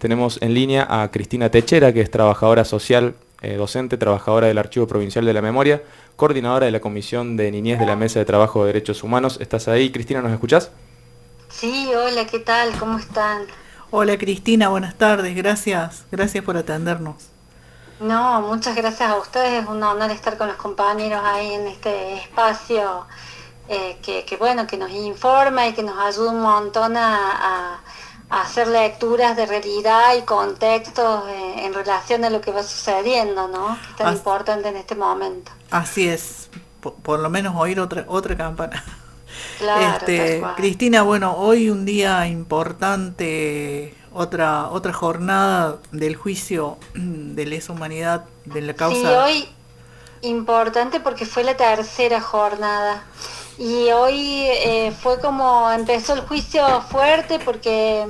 Tenemos en línea a Cristina Techera, que es trabajadora social, docente, trabajadora del Archivo Provincial de la Memoria, coordinadora de la Comisión de Niñez de la Mesa de Trabajo de Derechos Humanos. ¿Estás ahí, Cristina? ¿Nos escuchás? Sí, hola, ¿qué tal? ¿Cómo están? Hola Cristina, buenas tardes, gracias por atendernos. No, muchas gracias a ustedes, es un honor estar con los compañeros ahí en este espacio bueno, que nos informa y que nos ayuda un montón a hacer lecturas de realidad y contextos en relación a lo que va sucediendo, ¿no? Que es tan As- importante en este momento. Así es, por lo menos oír otra campana. Claro, tal cual. Cristina, bueno, hoy un día importante, otra jornada del juicio de lesa humanidad de la Sí, causa. hoy importante porque fue la tercera jornada y hoy fue como empezó el juicio fuerte porque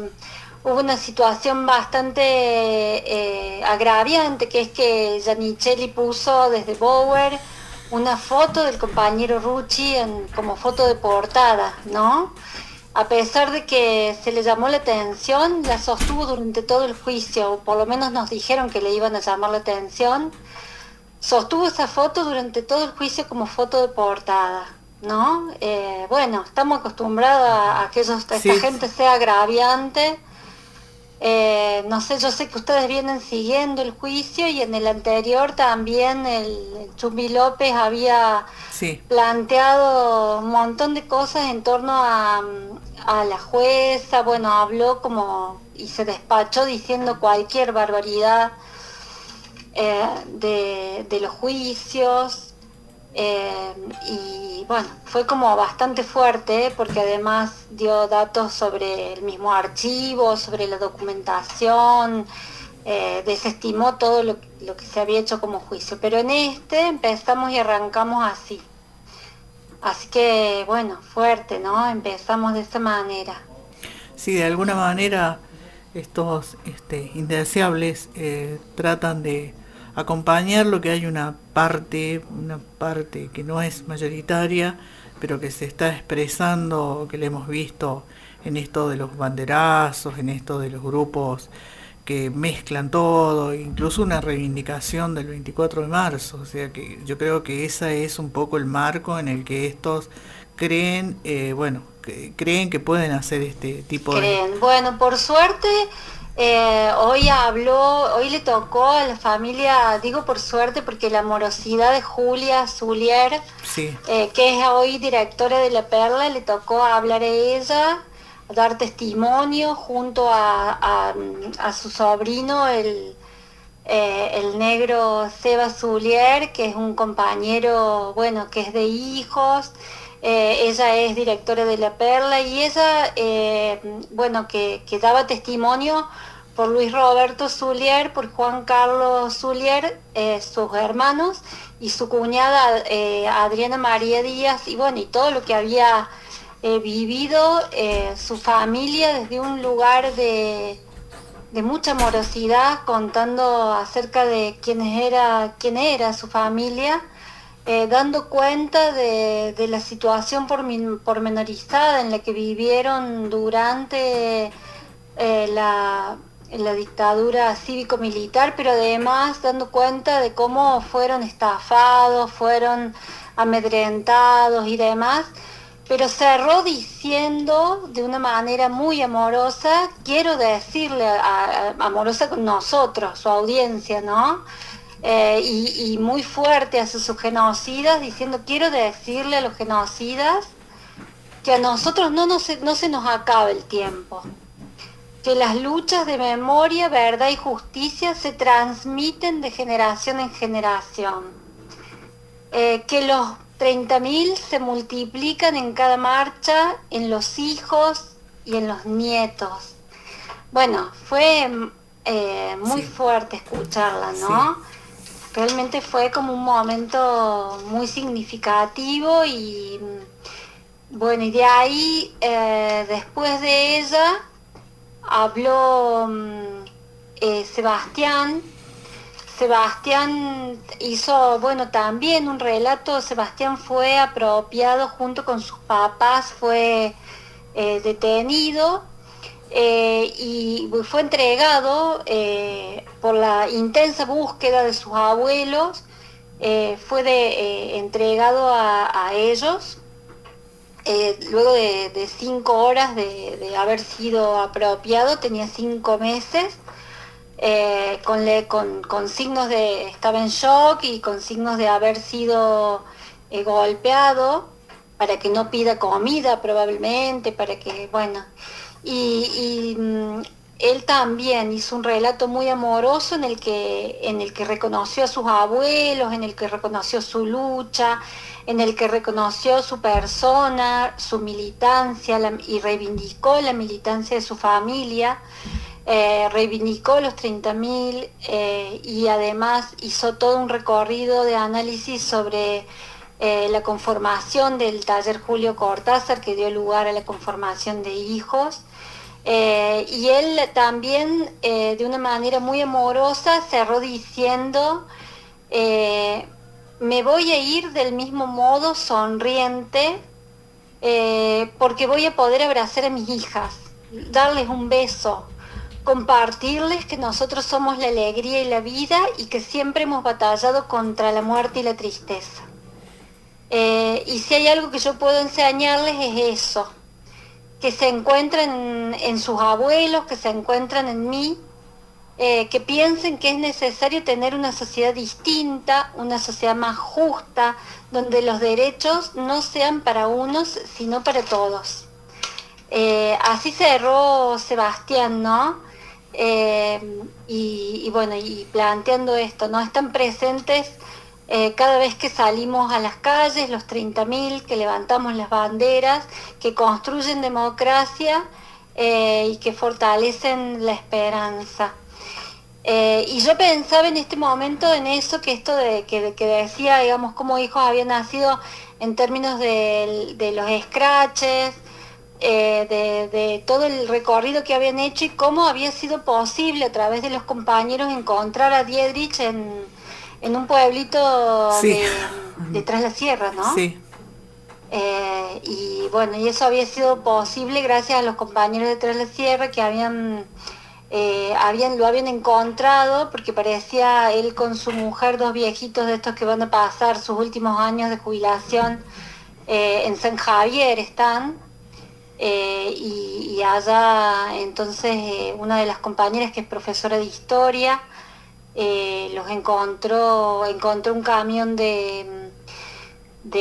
hubo una situación bastante agraviante, que es que Giannicelli puso desde Bower una foto del compañero Rucci como foto de portada, ¿no? A pesar de que se le llamó la atención, la sostuvo durante todo el juicio, o por lo menos nos dijeron que le iban a llamar la atención. Sostuvo esa foto durante todo el juicio como foto de portada, ¿no? Bueno, estamos acostumbrados a que esta Sí, gente sea agraviante. No sé, yo sé que ustedes vienen siguiendo el juicio y en el anterior también el Chumbi López había sí, planteado un montón de cosas en torno a la jueza. Bueno, habló como y se despachó diciendo cualquier barbaridad de los juicios. Y bueno, fue como bastante fuerte porque además dio datos sobre el mismo archivo, sobre la documentación, desestimó todo lo que se había hecho como juicio. Pero en este empezamos y arrancamos así. Así que bueno, fuerte, ¿no? Empezamos de esa manera. sí, de alguna manera estos indeseables tratan de acompañar lo que hay una parte que no es mayoritaria, pero que se está expresando, que le hemos visto en esto de los banderazos, en esto de los grupos que mezclan todo, incluso una reivindicación del 24 de marzo. O sea que yo creo que ese es un poco el marco en el que estos creen, creen que pueden hacer este tipo de... Creen. Bueno, por suerte, hoy le tocó a la familia, digo por suerte porque la morosidad de Julia Zulier, Sí, que es hoy directora de La Perla, le tocó hablar a ella, dar testimonio junto a su sobrino, el negro Seba Zulier, que es un compañero, bueno, que es de hijos. Ella es directora de La Perla y ella, bueno, que daba testimonio por Luis Roberto Zulier, por Juan Carlos Zulier, sus hermanos, y su cuñada Adriana María Díaz, y bueno, y todo lo que había vivido su familia desde un lugar de mucha morosidad, contando acerca de quién era su familia, dando cuenta de la situación pormenorizada en la que vivieron durante la dictadura cívico-militar, pero además dando cuenta de cómo fueron estafados, fueron amedrentados y demás. Pero cerró diciendo de una manera muy amorosa, quiero decirle, amorosa con nosotros, su audiencia, ¿no? Y muy fuerte hacia sus genocidas, diciendo, quiero decirle a los genocidas que a nosotros no se nos acabe el tiempo, que las luchas de memoria, verdad y justicia se transmiten de generación en generación, que los 30.000 se multiplican en cada marcha, en los hijos y en los nietos. Bueno, fue muy sí, fuerte escucharla, sí. ¿no? Realmente fue como un momento muy significativo y bueno, y de ahí, después de ella, habló Sebastián. Sebastián hizo, bueno, también un relato. Sebastián fue apropiado junto con sus papás, fue detenido y fue entregado por la intensa búsqueda de sus abuelos, entregado a ellos. Luego de 5 horas de haber sido apropiado, tenía 5 meses, con signos de, estaba en shock y con signos de haber sido golpeado, para que no pida comida probablemente, para que, bueno, él también hizo un relato muy amoroso en el que reconoció a sus abuelos, en el que reconoció su lucha, en el que reconoció su persona, su militancia, y reivindicó la militancia de su familia, reivindicó los 30.000, y además hizo todo un recorrido de análisis sobre la conformación del taller Julio Cortázar, que dio lugar a la conformación de hijos. Y él también, de una manera muy amorosa, cerró diciendo: me voy a ir del mismo modo, sonriente, porque voy a poder abrazar a mis hijas, darles un beso, compartirles que nosotros somos la alegría y la vida y que siempre hemos batallado contra la muerte y la tristeza. Y si hay algo que yo puedo enseñarles es eso, que se encuentran en sus abuelos, que se encuentran en mí, que piensen que es necesario tener una sociedad distinta, una sociedad más justa, donde los derechos no sean para unos, sino para todos. Así cerró Sebastián, ¿no? Y bueno, y planteando esto, ¿no? Están presentes cada vez que salimos a las calles, los 30.000, que levantamos las banderas, que construyen democracia y que fortalecen la esperanza. Y yo pensaba en este momento en eso, que esto que decía, digamos, cómo hijos habían nacido en términos de los scratches, de todo el recorrido que habían hecho y cómo había sido posible a través de los compañeros encontrar a Diederich en un pueblito Sí. de Tras la Sierra, ¿no? Sí. Y bueno, y eso había sido posible gracias a los compañeros de Tras la Sierra, que lo habían encontrado, porque parecía él con su mujer, 2 viejitos de estos que van a pasar sus últimos años de jubilación en San Javier están. Y allá entonces una de las compañeras, que es profesora de historia, los encontró un camión de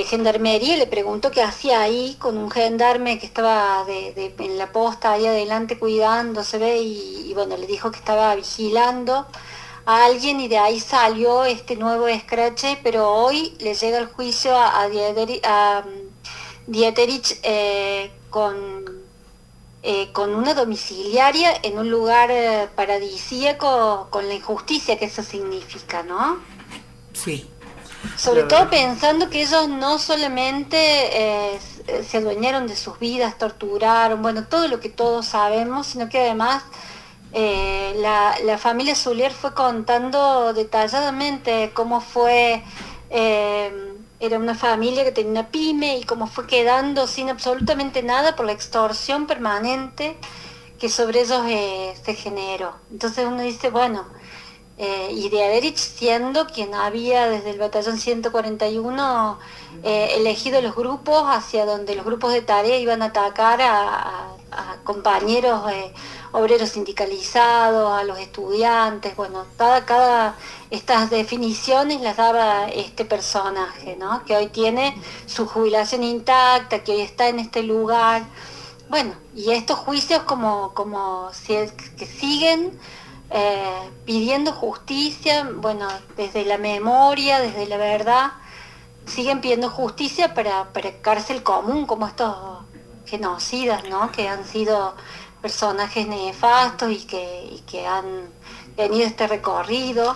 gendarmería y le preguntó qué hacía ahí con un gendarme que estaba en la posta ahí adelante cuidándose, ¿ve? Y bueno, le dijo que estaba vigilando a alguien, y de ahí salió este nuevo escrache, pero hoy le llega el juicio a Dieterich con una domiciliaria en un lugar paradisíaco, con la injusticia que eso significa, ¿no? Sí. Sobre todo pensando que ellos no solamente se adueñaron de sus vidas, torturaron, bueno, todo lo que todos sabemos, sino que además la familia Zulier fue contando detalladamente cómo fue, era una familia que tenía una pyme y cómo fue quedando sin absolutamente nada por la extorsión permanente que sobre ellos se generó. Entonces uno dice, bueno, y Diederich, siendo quien había desde el batallón 141 elegido los grupos hacia donde los grupos de tarea iban a atacar a compañeros obreros sindicalizados, a los estudiantes, bueno, cada estas definiciones las daba este personaje, ¿no? Que hoy tiene su jubilación intacta, que hoy está en este lugar. Bueno, y estos juicios que siguen pidiendo justicia, bueno, desde la memoria, desde la verdad, siguen pidiendo justicia para cárcel común, como estos genocidas, ¿no? Que han sido personajes nefastos y que han tenido este recorrido.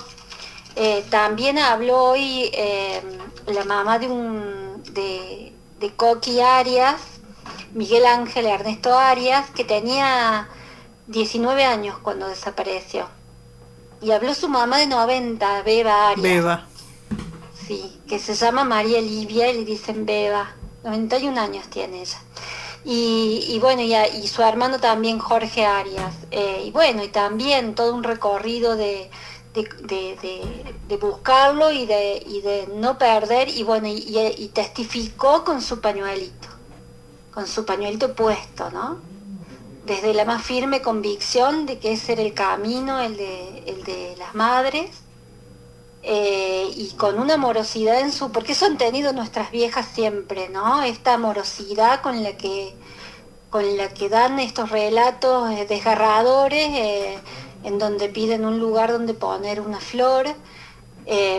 También habló hoy la mamá de Coqui Arias, Miguel Ángel Ernesto Arias, que tenía 19 años cuando desapareció. Y habló su mamá de 90, Beba Arias. Beba. Sí, que se llama María Livia y le dicen Beba. 91 años tiene ella. Y bueno, y su hermano también, Jorge Arias. Y bueno, y también todo un recorrido de buscarlo y de no perder, y bueno, y testificó con su pañuelito puesto, ¿no? Desde la más firme convicción de que ese era el camino, el de las madres, y con una amorosidad porque eso han tenido nuestras viejas siempre, ¿no? Esta amorosidad con la que dan estos relatos desgarradores, en donde piden un lugar donde poner una flor,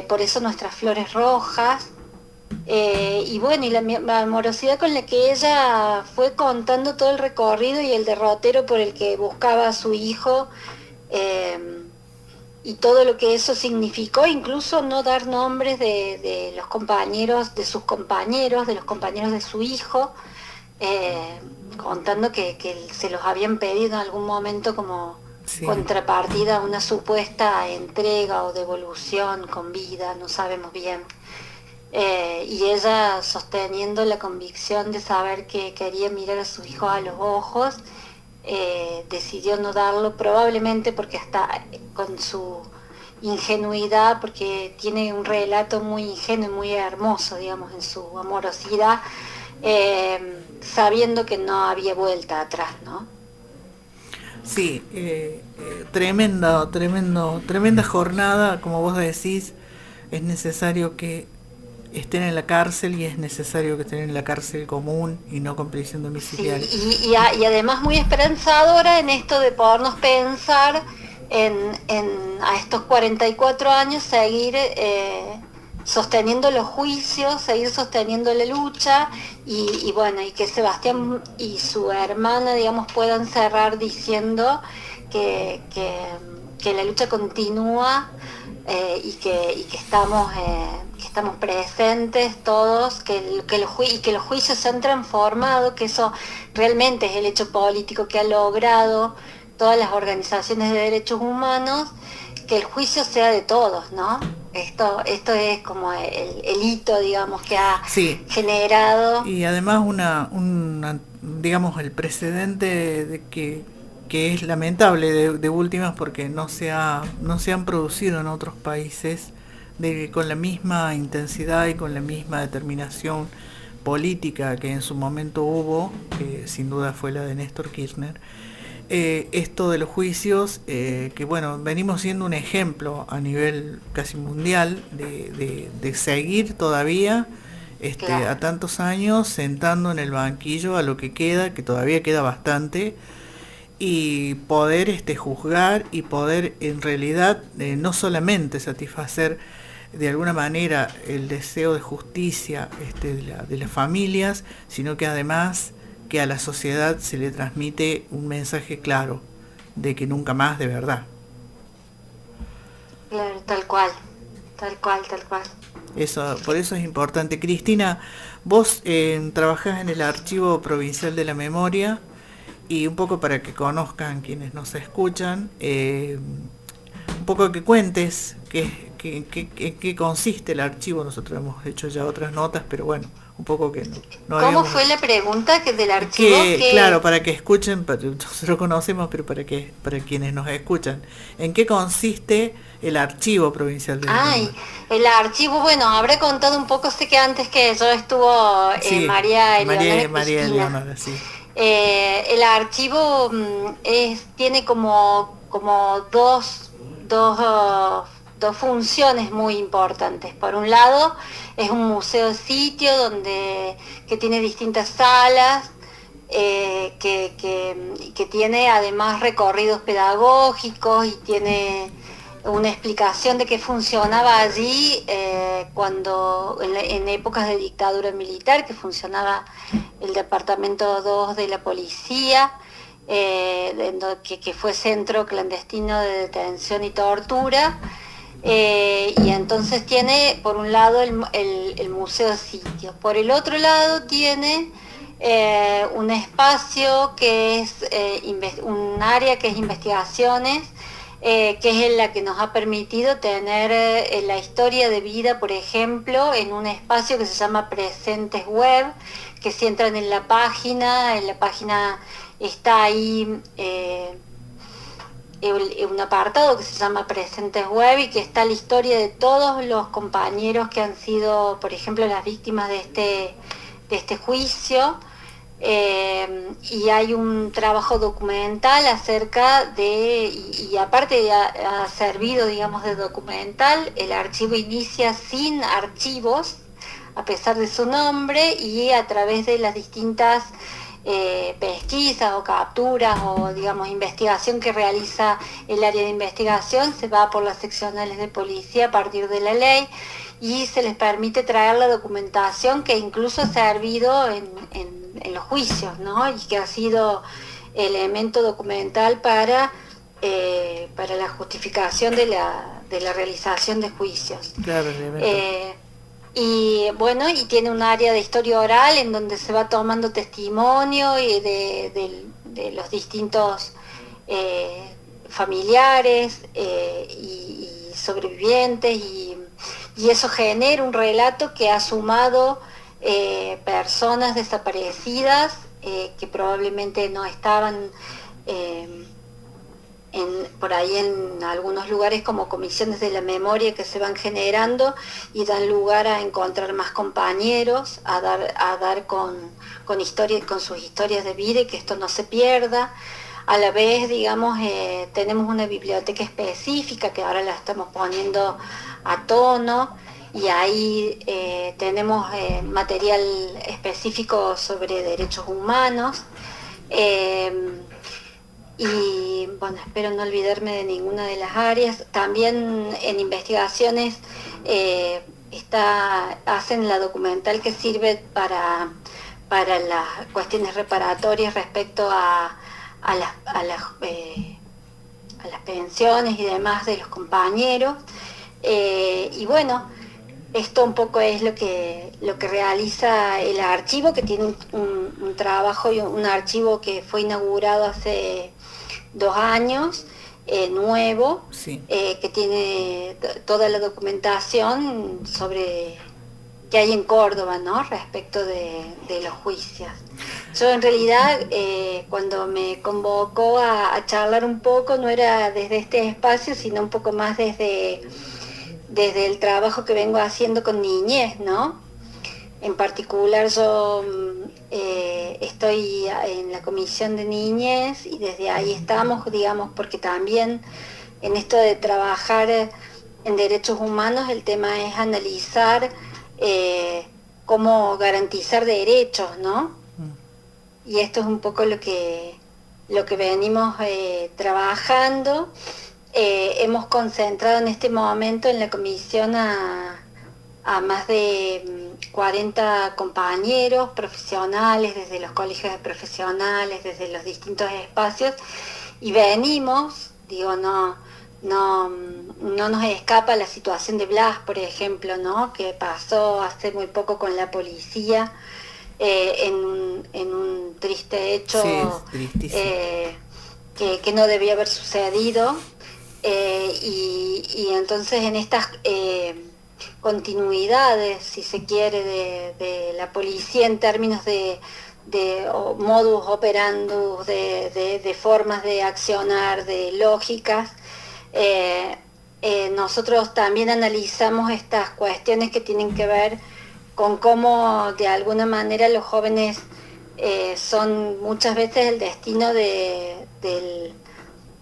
por eso nuestras flores rojas, y bueno, y la amorosidad con la que ella fue contando todo el recorrido y el derrotero por el que buscaba a su hijo, y todo lo que eso significó, incluso no dar nombres de los compañeros, de sus compañeros, de los compañeros de su hijo, contando que se los habían pedido en algún momento como contrapartida a una supuesta entrega o devolución con vida, no sabemos bien. Y ella sosteniendo la convicción de saber que quería mirar a su hijo a los ojos, decidió no darlo, probablemente porque hasta con su ingenuidad, porque tiene un relato muy ingenuo y muy hermoso, digamos, en su amorosidad, sabiendo que no había vuelta atrás, ¿no? Sí, tremenda jornada, como vos decís. Es necesario que estén en la cárcel, y es necesario que estén en la cárcel común y no con prisión domiciliaria. Sí, y además muy esperanzadora en esto de podernos pensar a estos 44 años seguir sosteniendo los juicios, seguir sosteniendo la lucha, y bueno, y que Sebastián y su hermana, digamos, puedan cerrar diciendo que la lucha continúa, y que estamos presentes todos, y que los juicios se han transformado, que eso realmente es el hecho político que ha logrado todas las organizaciones de derechos humanos, que el juicio sea de todos, ¿no? Esto es como el hito, digamos, que ha generado. Y además digamos, el precedente de que es lamentable de últimas, porque no se han producido en otros países con la misma intensidad y con la misma determinación política que en su momento hubo, que sin duda fue la de Néstor Kirchner. Esto de los juicios, que bueno, venimos siendo un ejemplo a nivel casi mundial de seguir todavía claro, a tantos años sentando en el banquillo a lo que queda, que todavía queda bastante, y poder juzgar y poder en realidad no solamente satisfacer de alguna manera el deseo de justicia de las familias, sino que además que a la sociedad se le transmite un mensaje claro de que nunca más, de verdad. Claro, tal cual. Por eso es importante. Cristina, vos trabajás en el Archivo Provincial de la Memoria, y un poco para que conozcan quienes nos escuchan, un poco que cuentes qué consiste el archivo. Nosotros hemos hecho ya otras notas, pero bueno, un poco que no ¿Cómo fue la pregunta del archivo? Claro, para que escuchen, nosotros conocemos, pero para quienes nos escuchan, ¿en qué consiste el Archivo Provincial de la Memoria? El archivo, bueno, habré contado un poco, sé que antes que yo estuvo María Eleonora, sí. El archivo tiene como dos funciones muy importantes. Por un lado, es un museo sitio que tiene distintas salas, que tiene además recorridos pedagógicos, y tiene una explicación de qué funcionaba allí cuando en épocas de dictadura militar, que funcionaba el Departamento 2 de la Policía, que fue centro clandestino de detención y tortura. Y entonces tiene por un lado el museo sitio, por el otro lado tiene un espacio que es un área que es investigaciones, que es la que nos ha permitido tener la historia de vida, por ejemplo, en un espacio que se llama Presentes Web, que si entran en la página está ahí un apartado que se llama Presentes Web y que está la historia de todos los compañeros que han sido, por ejemplo, las víctimas de este juicio. Y hay un trabajo documental acerca de, y aparte ha servido, digamos, de documental. El archivo inicia sin archivos, a pesar de su nombre, y a través de las distintas pesquisas o capturas o, digamos, investigación que realiza el área de investigación, se va por las seccionales de policía a partir de la ley y se les permite traer la documentación que incluso ha servido en los juicios, ¿no? Y que ha sido elemento documental para la justificación de la realización de juicios. Claro, y bueno, y tiene un área de historia oral en donde se va tomando testimonio y de los distintos familiares y sobrevivientes, y eso genera un relato que ha sumado personas desaparecidas que probablemente no estaban por ahí en algunos lugares, como comisiones de la memoria que se van generando y dan lugar a encontrar más compañeros, a dar con sus historias de vida y que esto no se pierda. A la vez, digamos, tenemos una biblioteca específica que ahora la estamos poniendo a tono, y ahí tenemos material específico sobre derechos humanos. Y bueno, espero no olvidarme de ninguna de las áreas. También en investigaciones hacen la documental que sirve para las cuestiones reparatorias respecto a las pensiones y demás de los compañeros. Y bueno, esto un poco es lo que realiza el archivo, que tiene un trabajo y un archivo que fue inaugurado hace 2 años, nuevo, sí. Que tiene toda la documentación sobre que hay en Córdoba, ¿no? Respecto de los juicios. Yo en realidad cuando me convocó a charlar un poco, no era desde este espacio, sino un poco más desde el trabajo que vengo haciendo con niñez, ¿no? En particular yo estoy en la comisión de niñez y desde ahí estamos, digamos, porque también en esto de trabajar en derechos humanos el tema es analizar cómo garantizar derechos, ¿no? Y esto es un poco lo que venimos trabajando. Hemos concentrado en este momento en la comisión a más de 40 compañeros profesionales, desde los colegios de profesionales, desde los distintos espacios, y venimos, digo, no nos escapa la situación de Blas, por ejemplo, ¿no? Que pasó hace muy poco con la policía, en un triste hecho, sí, que no debía haber sucedido, y entonces en estas continuidades, si se quiere, de la policía en términos de modus operandus, de formas de accionar, de lógicas, nosotros también analizamos estas cuestiones que tienen que ver con cómo de alguna manera los jóvenes son muchas veces el destino de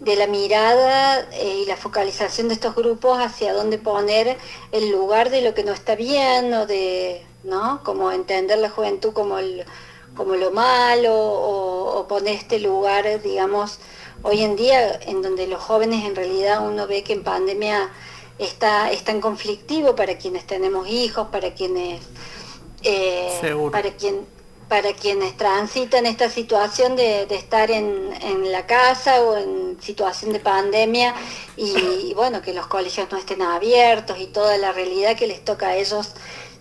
la mirada y la focalización de estos grupos hacia dónde poner el lugar de lo que no está bien, o ¿no? Como entender la juventud como lo malo, o poner este lugar, digamos, hoy en día en donde los jóvenes en realidad uno ve que en pandemia es tan conflictivo para quienes tenemos hijos, para quienes para quienes transitan esta situación de estar en la casa o en situación de pandemia, y bueno, que los colegios no estén abiertos y toda la realidad que les toca a ellos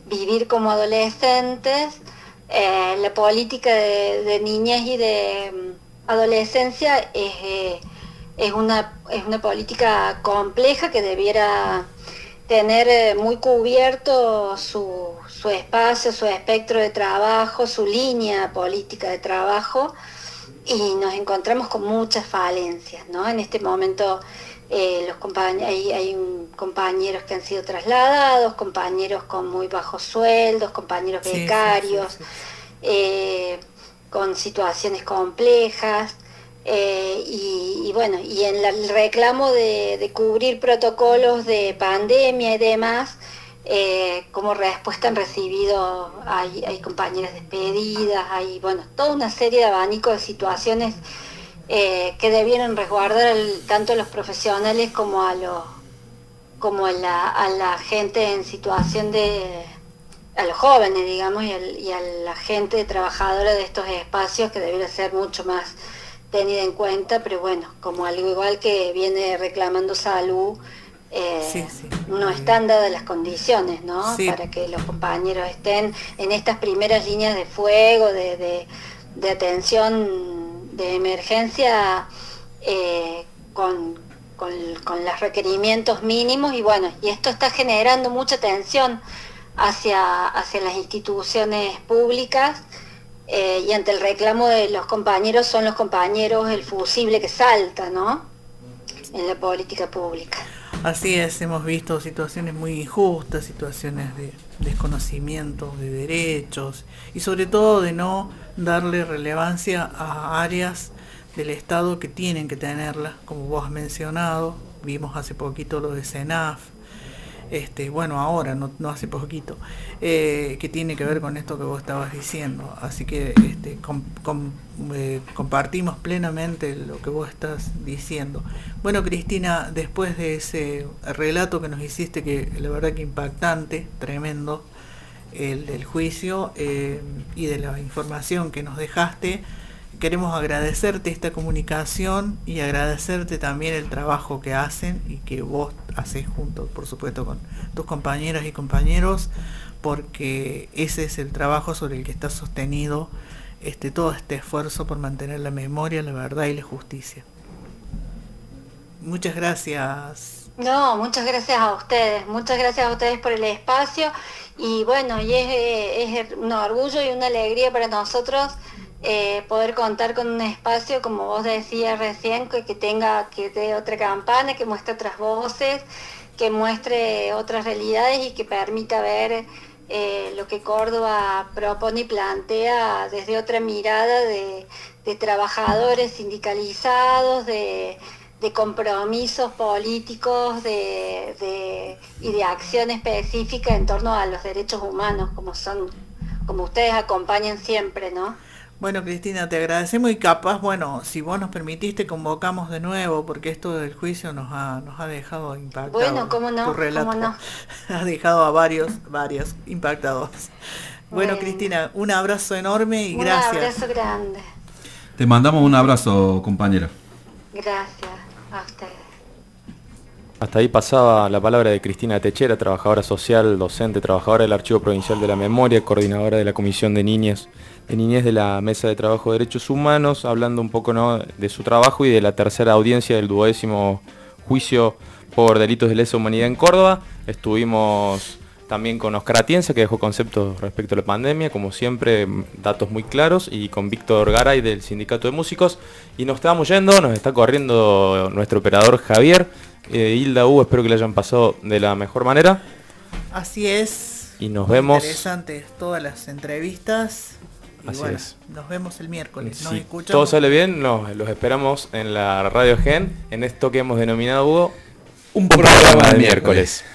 vivir como adolescentes. La política de niñez y de adolescencia es una política compleja que debiera tener muy cubierto su espacio, su espectro de trabajo, su línea política de trabajo, y nos encontramos con muchas falencias, ¿no? En este momento hay compañeros que han sido trasladados, compañeros con muy bajos sueldos, compañeros becarios, con situaciones complejas. Y bueno, y en el reclamo de cubrir protocolos de pandemia y demás, como respuesta han recibido, hay compañeras despedidas, hay, bueno, toda una serie de abanico de situaciones que debieron resguardar tanto a los profesionales como a la gente en situación a los jóvenes, digamos, y a la gente trabajadora de estos espacios, que debería ser mucho más tenida en cuenta, pero bueno, como algo igual que viene reclamando salud, no están dadas las condiciones, ¿no? Para que los compañeros estén en estas primeras líneas de fuego, de atención de emergencia, con los requerimientos mínimos, y bueno, y esto está generando mucha tensión hacia las instituciones públicas. Y ante el reclamo de los compañeros, son los compañeros el fusible que salta, ¿no? En la política pública. Así es, hemos visto situaciones muy injustas, situaciones de desconocimiento de derechos y sobre todo de no darle relevancia a áreas del Estado que tienen que tenerla, como vos has mencionado. Vimos hace poquito lo de CENAF, bueno, ahora, no hace poquito, que tiene que ver con esto que vos estabas diciendo. Así que compartimos plenamente lo que vos estás diciendo. Bueno, Cristina, después de ese relato que nos hiciste, que la verdad que impactante, tremendo, el juicio, y de la información que nos dejaste, queremos agradecerte esta comunicación y agradecerte también el trabajo que hacen y que vos haces junto, por supuesto, con tus compañeras y compañeros, porque ese es el trabajo sobre el que está sostenido todo este esfuerzo por mantener la memoria, la verdad y la justicia. Muchas gracias. No, muchas gracias a ustedes por el espacio, y bueno, y es un orgullo y una alegría para nosotros poder contar con un espacio, como vos decías recién, que dé otra campana, que muestre otras voces, que muestre otras realidades y que permita ver lo que Córdoba propone y plantea desde otra mirada de trabajadores sindicalizados, de compromisos políticos y de acción específica en torno a los derechos humanos, como ustedes acompañan siempre, ¿no? Bueno, Cristina, te agradecemos, y capaz, bueno, si vos nos permitiste, convocamos de nuevo, porque esto del juicio nos ha dejado impactados. Bueno, cómo no, tu relato cómo no. Ha dejado a varios impactados. Bueno, Cristina, un abrazo enorme y gracias. Un abrazo grande. Te mandamos un abrazo, compañera. Gracias a ustedes. Hasta ahí pasaba la palabra de Cristina Techera, trabajadora social, docente, trabajadora del Archivo Provincial de la Memoria, coordinadora de la Comisión de Niñez de la Mesa de Trabajo de Derechos Humanos, hablando un poco, ¿no?, de su trabajo y de la tercera audiencia del 12º juicio por delitos de lesa humanidad en Córdoba. Estuvimos también con Oscar Atienza, que dejó conceptos respecto a la pandemia, como siempre, datos muy claros, y con Víctor Garay del Sindicato de Músicos. Y nos estábamos yendo, nos está corriendo nuestro operador Javier. Hilda, Hugo, espero que le hayan pasado de la mejor manera. Así es. Y nos vemos. Interesantes todas las entrevistas. Y así bueno, es. Nos vemos el miércoles. Si todo sale bien, los esperamos en la Radio Gen, en esto que hemos denominado, Hugo, un programa de miércoles.